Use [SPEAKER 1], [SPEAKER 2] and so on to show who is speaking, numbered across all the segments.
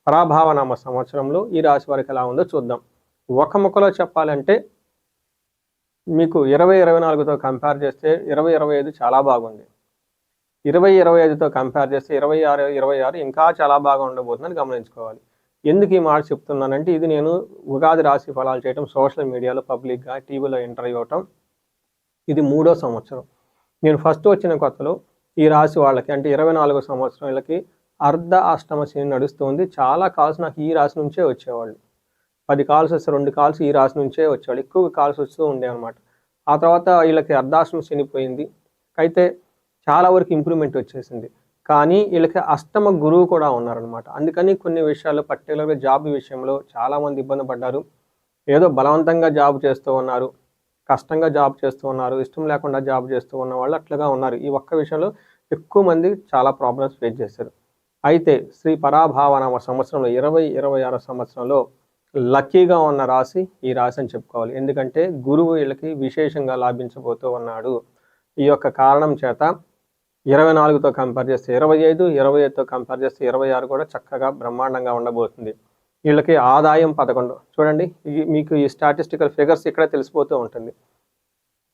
[SPEAKER 1] పరాభావనామ సంవత్సరంలో ఈ రాశి వారికి ఎలా ఉందో చూద్దాం. ఒక ముక్కలో చెప్పాలంటే మీకు 2024తో కంపేర్ చేస్తే 2025 చాలా బాగుంది. 2025తో కంపేర్ చేస్తే 26 ఇంకా చాలా బాగా ఉండబోతుందని గమనించుకోవాలి. ఎందుకు ఈ మాట చెప్తున్నానంటే ఇది నేను ఉగాది రాశి ఫలాలు చేయటం, సోషల్ మీడియాలో పబ్లిక్గా టీవీలో ఇంటర్వ్యూ ఇవ్వటం ఇది 3వ సంవత్సరం. నేను ఫస్ట్ వచ్చిన కొత్తలో ఈ రాశి వాళ్ళకి అంటే 24 సంవత్సరం వీళ్ళకి అర్ధ అష్టమ శని నడుస్తుంది. చాలా కాల్స్ నాకు ఈ రాశి నుంచే వచ్చేవాళ్ళు. 10 కాల్స్ వస్తే 2 కాల్స్ ఈ రాశి నుంచే వచ్చేవాళ్ళు. ఎక్కువ కాల్స్ వస్తూ ఉండేవి అనమాట. ఆ తర్వాత వీళ్ళకి అర్ధాష్టమ శని పోయింది. అయితే చాలా వరకు ఇంప్రూవ్మెంట్ వచ్చేసింది. కానీ వీళ్ళకి అష్టమ గురువు కూడా ఉన్నారనమాట. అందుకని కొన్ని విషయాల్లో పర్టికులర్గా జాబ్ విషయంలో చాలామంది ఇబ్బంది పడ్డారు. ఏదో బలవంతంగా జాబ్ చేస్తూ ఉన్నారు, కష్టంగా జాబ్ చేస్తూ ఉన్నారు, ఇష్టం లేకుండా జాబ్ చేస్తూ ఉన్న వాళ్ళు అట్లుగా ఉన్నారు. ఈ ఒక్క విషయంలో ఎక్కువ మంది చాలా ప్రాబ్లమ్స్ ఫేస్ చేశారు. అయితే శ్రీ పరాభావనామ సంవత్సరంలో 2026 సంవత్సరంలో లక్కీగా ఉన్న రాశి ఈ రాశి అని చెప్పుకోవాలి. ఎందుకంటే గురువు వీళ్ళకి విశేషంగా లాభించబోతూ ఉన్నాడు. ఈ యొక్క కారణం చేత 24తో కంపేర్ చేస్తే 25, 25తో కంపేర్ చేస్తే 26 కూడా చక్కగా బ్రహ్మాండంగా ఉండబోతుంది. వీళ్ళకి ఆదాయం 11. చూడండి, మీకు ఈ స్టాటిస్టికల్ ఫిగర్స్ ఇక్కడ తెలిసిపోతూ ఉంటుంది.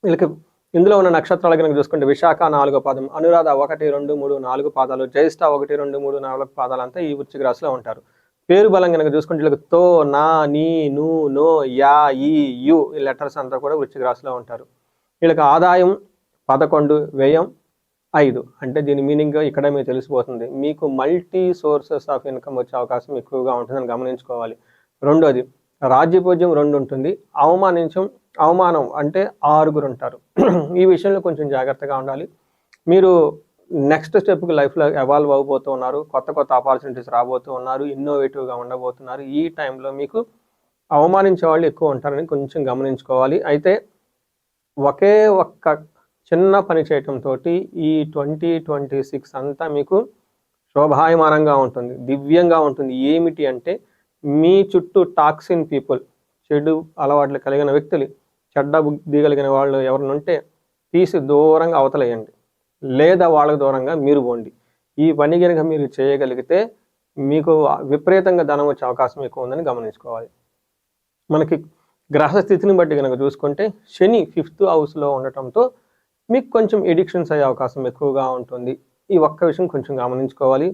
[SPEAKER 1] వీళ్ళకి ఇందులో ఉన్న నక్షత్రాలు కనుక చూసుకుంటే విశాఖ 4వ పాదం, అనురాధ 1, 2, 3, 4 పాదాలు, జ్యేష్ఠ 1, 2, 3, 4 పాదాలు అంతా ఈ వృశ్చిక రాశిలో ఉంటారు. పేరు బలం కనుక చూసుకుంటే వీళ్ళకి తో, నా, నీ, ను, నో, యా, ఈ, యు ఈ లెటర్స్ అంతా కూడా వృశ్చిక రాశిలో ఉంటారు. వీళ్ళకి ఆదాయం 11, వ్యయం 5. అంటే దీని మీనింగ్ ఇక్కడ మీకు తెలిసిపోతుంది. మీకు మల్టీ సోర్సెస్ ఆఫ్ ఇన్కమ్ వచ్చే అవకాశం ఎక్కువగా ఉంటుందని గమనించుకోవాలి. రెండోది రాజ్యపూజ్యం 2 ఉంటుంది. అవమానం అంటే 6 ఉంటారు. ఈ విషయంలో కొంచెం జాగ్రత్తగా ఉండాలి. మీరు నెక్స్ట్ స్టెప్కి లైఫ్లో ఎవాల్వ్ అవబోతూ ఉన్నారు. కొత్త ఆపర్చునిటీస్ రాబోతూ ఉన్నారు. ఇన్నోవేటివ్గా ఉండబోతున్నారు. ఈ టైంలో మీకు అవమానించే వాళ్ళు ఎక్కువ ఉంటారని కొంచెం గమనించుకోవాలి. అయితే ఒకే ఒక్క చిన్న పని చేయటంతో ఈ 2026 అంతా మీకు శోభాయమానంగా ఉంటుంది, దివ్యంగా ఉంటుంది. ఏమిటి అంటే మీ చుట్టూ టాక్సిన్ పీపుల్, చెడు అలవాట్లు కలిగిన వ్యక్తులు, చెడ్డ బుద్ధి కలిగిన వాళ్ళు ఎవరిని ఉంటే తీసి దూరంగా అవతలేయండి, లేదా వాళ్ళకు దూరంగా మీరు పోండి. ఈ పని కనుక మీరు చేయగలిగితే మీకు విపరీతంగా ధనం వచ్చే అవకాశం ఎక్కువ ఉందని గమనించుకోవాలి. మనకి గ్రహస్థితిని బట్టి కనుక చూసుకుంటే శని 5th హౌస్లో ఉండటంతో మీకు కొంచెం ఎడిక్షన్స్ అయ్యే అవకాశం ఎక్కువగా ఉంటుంది. ఈ ఒక్క విషయం కొంచెం గమనించుకోవాలి.